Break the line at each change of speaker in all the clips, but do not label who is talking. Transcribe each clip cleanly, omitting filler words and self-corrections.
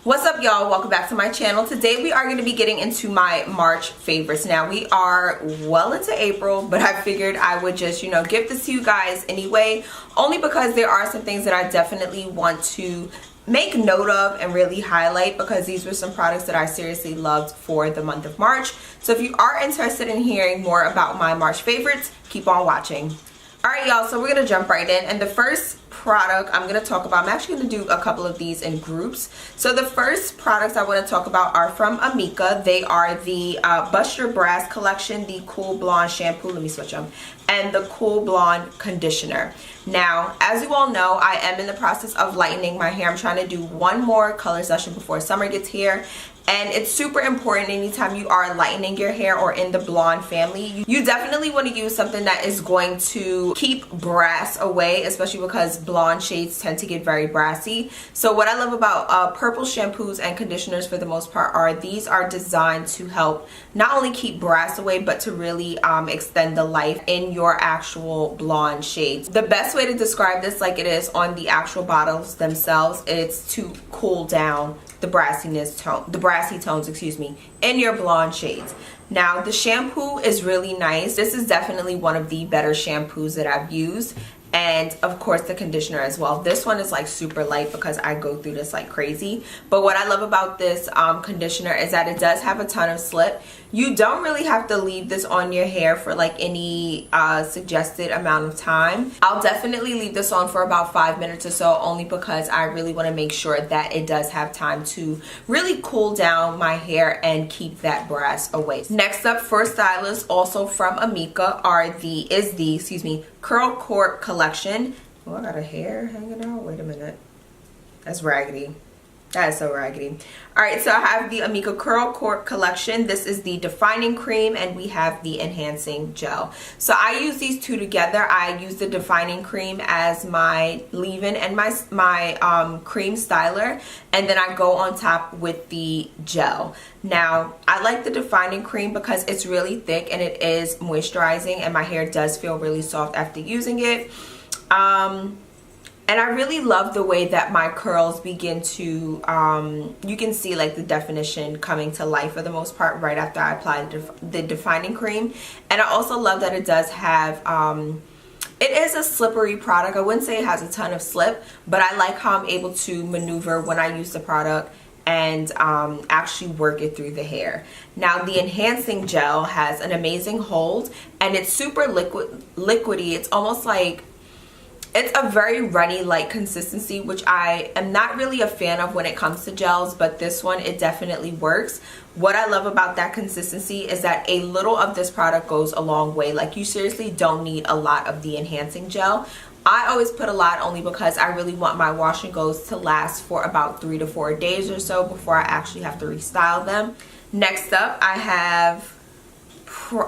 What's up, y'all? Welcome back to my channel. Today we are going to be getting into my March favorites. Now we are well into April, but I figured I would just, you know, give this to you guys anyway, only because there are some things that I definitely want to make note of and really highlight, because these were some products that I seriously loved for the month of March. So if you are interested in hearing more about my March favorites, keep on watching. Alright, y'all, so we're going to jump right in, and the first product I'm going to talk about, I'm actually going to do a couple of these in groups. So the first products I want to talk about are from Amica. They are the Bust Your Brass collection, the Cool Blonde shampoo, let me switch them, and the Cool Blonde conditioner. Now, as you all know, I am in the process of lightening my hair. I'm trying to do one more color session before summer gets here. And it's super important anytime you are lightening your hair or in the blonde family. You definitely want to use something that is going to keep brass away, especially because blonde shades tend to get very brassy. So what I love about purple shampoos and conditioners for the most part are these are designed to help not only keep brass away, but to really extend the life in your actual blonde shades. The best way to describe this, like it is on the actual bottles themselves, it's to cool down the brassy tones, excuse me, in your blonde shades. Now the shampoo is really nice. This is definitely one of the better shampoos that I've used, and of course the conditioner as well. This one is like super light because I go through this like crazy. But what I love about this conditioner is that it does have a ton of slip. You don't really have to leave this on your hair for like any suggested amount of time. I'll definitely leave this on for about 5 minutes or so, only because I really want to make sure that it does have time to really cool down my hair and keep that brass away. Next up for stylists, also from Amica, is the Curl Court collection. Oh, I got a hair hanging out. Wait a minute. That's raggedy. That is so raggedy. Alright, so I have the Amica Curl Court collection. This is the defining cream, and we have the enhancing gel. So I use these two together. I use the defining cream as my leave-in and my cream styler, and then I go on top with the gel. Now, I like the defining cream because it's really thick and it is moisturizing, and my hair does feel really soft after using it. And I really love the way that my curls begin to, you can see like the definition coming to life for the most part right after I apply the defining cream. And I also love that it does have, it is a slippery product. I wouldn't say it has a ton of slip, but I like how I'm able to maneuver when I use the product and actually work it through the hair. Now the enhancing gel has an amazing hold, and it's super liquidy. It's almost like, it's a very runny like consistency, which I am not really a fan of when it comes to gels, but this one, it definitely works. What I love about that consistency is that a little of this product goes a long way. Like, you seriously don't need a lot of the enhancing gel. I always put a lot only because I really want my wash and goes to last for about 3 to 4 days or so before I actually have to restyle them. Next up, I have,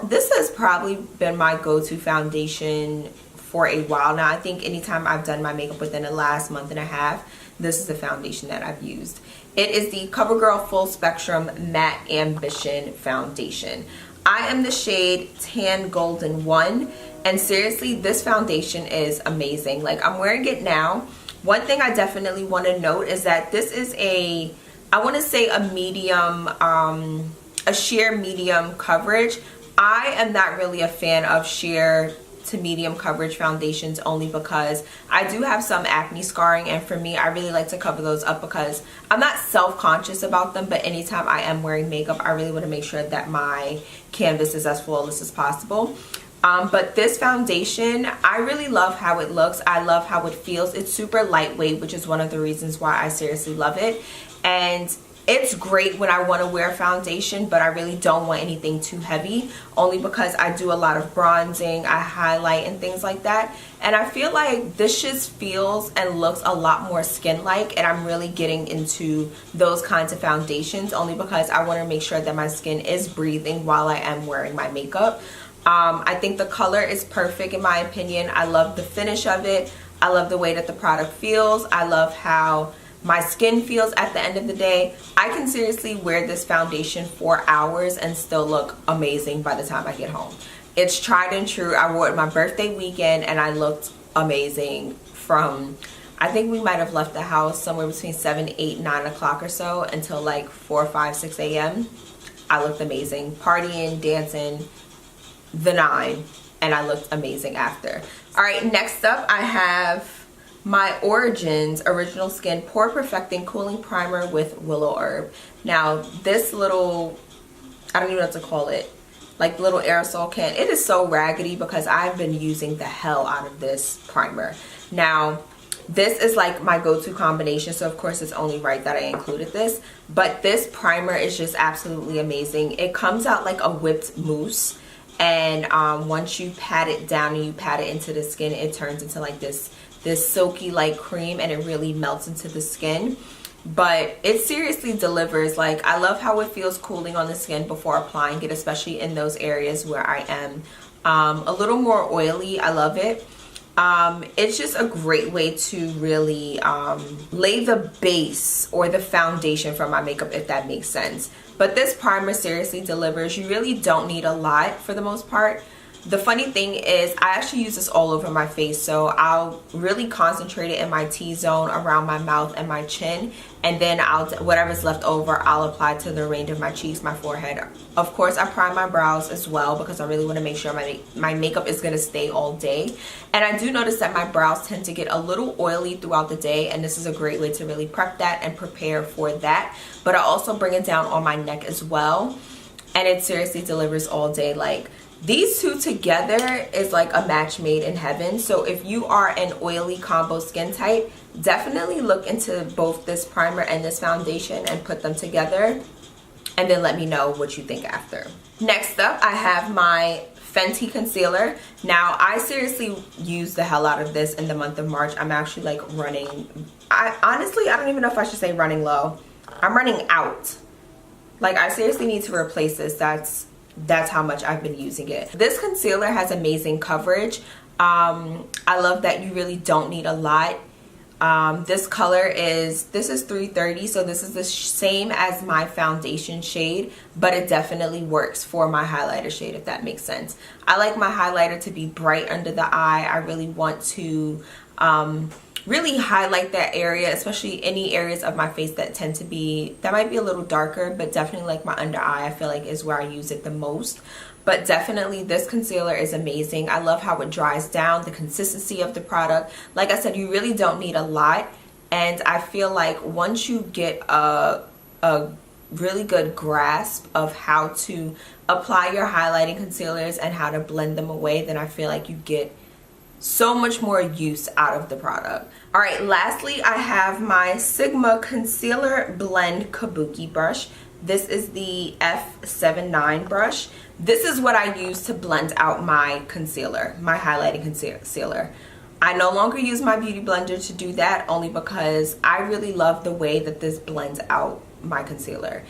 this has probably been my go-to foundation for a while now. I think anytime I've done my makeup within the last month and a half, this is the foundation that I've used. It is the COVERGIRL Full Spectrum Matte Ambition Foundation. I am the shade Tan Golden 1, and seriously, this foundation is amazing. Like, I'm wearing it now. One thing I definitely want to note is that this is I want to say a medium, a sheer medium coverage. I am not really a fan of sheer to medium coverage foundations, only because I do have some acne scarring, and for me, I really like to cover those up because I'm not self-conscious about them, but anytime I am wearing makeup, I really want to make sure that my canvas is as flawless as possible. But this foundation, I really love how it looks. I love how it feels. It's super lightweight, which is one of the reasons why I seriously love it. And it's great when I want to wear foundation, but I really don't want anything too heavy, only because I do a lot of bronzing, I highlight and things like that. And I feel like this just feels and looks a lot more skin-like, and I'm really getting into those kinds of foundations only because I want to make sure that my skin is breathing while I am wearing my makeup. I think the color is perfect in my opinion. I love the finish of it. I love the way that the product feels. I love how my skin feels at the end of the day. I can seriously wear this foundation for hours and still look amazing by the time I get home. It's tried and true. I wore it my birthday weekend and I looked amazing from, I think we might have left the house somewhere between 7, 8, 9 o'clock or so until like 4, 5, 6 a.m. I looked amazing. Partying, dancing, the 9. And I looked amazing after. Alright, next up I have my Origins Original Skin Pore Perfecting Cooling Primer with Willowherb. Now this little, I don't even know what to call it, like little aerosol can, it is so raggedy because I've been using the hell out of this primer. Now this is like my go-to combination, so of course it's only right that I included this, but this primer is just absolutely amazing. It comes out like a whipped mousse, and once you pat it down and you pat it into the skin, it turns into like this silky like cream, and it really melts into the skin. But it seriously delivers. Like, I love how it feels cooling on the skin before applying it, especially in those areas where I am a little more oily. I love it. It's just a great way to really lay the base or the foundation for my makeup, if that makes sense. But this primer seriously delivers. You really don't need a lot for the most part. The funny thing is I actually use this all over my face, so I'll really concentrate it in my T-zone, around my mouth and my chin, and then whatever's left over I'll apply to the range of my cheeks, my forehead. Of course I prime my brows as well because I really want to make sure my makeup is going to stay all day. And I do notice that my brows tend to get a little oily throughout the day, and this is a great way to really prep that and prepare for that. But I also bring it down on my neck as well, and it seriously delivers all day. Like, these two together is like a match made in heaven. So if you are an oily combo skin type, definitely look into both this primer and this foundation and put them together, and then let me know what you think after. Next up I have my Fenty concealer. Now I seriously use the hell out of this in the month of March. I'm actually like running, honestly I don't even know if I should say running low. I'm running out. Like, I seriously need to replace this. That's how much I've been using it. This concealer has amazing coverage. I love that you really don't need a lot. This color is 330, so this is the same as my foundation shade, but it definitely works for my highlighter shade, if that makes sense. I like my highlighter to be bright under the eye. I really want to really highlight that area, especially any areas of my face that might be a little darker, but definitely like my under eye I feel like is where I use it the most. But definitely this concealer is amazing. I love how it dries down, the consistency of the product. Like I said, you really don't need a lot, and I feel like once you get a really good grasp of how to apply your highlighting concealers and how to blend them away, then I feel like you get so much more use out of the product. All right, lastly I have my Sigma Concealer Blend Kabuki brush. This is the F79 brush. This is what I use to blend out my concealer, my highlighting concealer. I no longer use my beauty blender to do that, only because I really love the way that this blends out my concealer.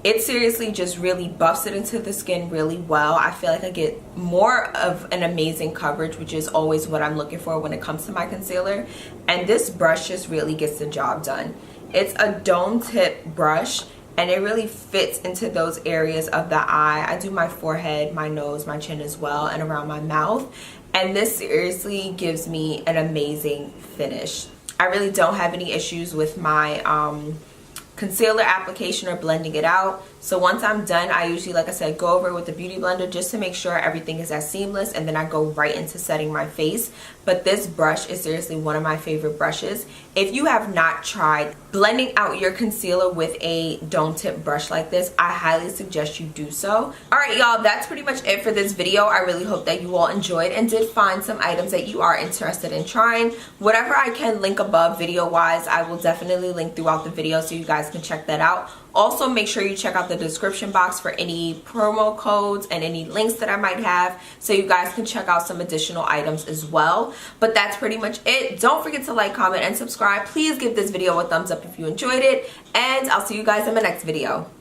It seriously just really buffs it into the skin really well. I feel like I get more of an amazing coverage, which is always what I'm looking for when it comes to my concealer. And this brush just really gets the job done. It's a dome tip brush, and it really fits into those areas of the eye. I do my forehead, my nose, my chin as well, and around my mouth. And this seriously gives me an amazing finish. I really don't have any issues with my concealer application or blending it out. So once I'm done, I usually, like I said, go over it with the beauty blender just to make sure everything is as seamless, and then I go right into setting my face. But this brush is seriously one of my favorite brushes. If you have not tried blending out your concealer with a dome tip brush like this, I highly suggest you do so. Alright y'all, that's pretty much it for this video. I really hope that you all enjoyed and did find some items that you are interested in trying. Whatever I can link above video wise, I will definitely link throughout the video so you guys can check that out. Also, make sure you check out the description box for any promo codes and any links that I might have, so you guys can check out some additional items as well. But that's pretty much it. Don't forget to like, comment, and subscribe. Please give this video a thumbs up if you enjoyed it, and I'll see you guys in my next video.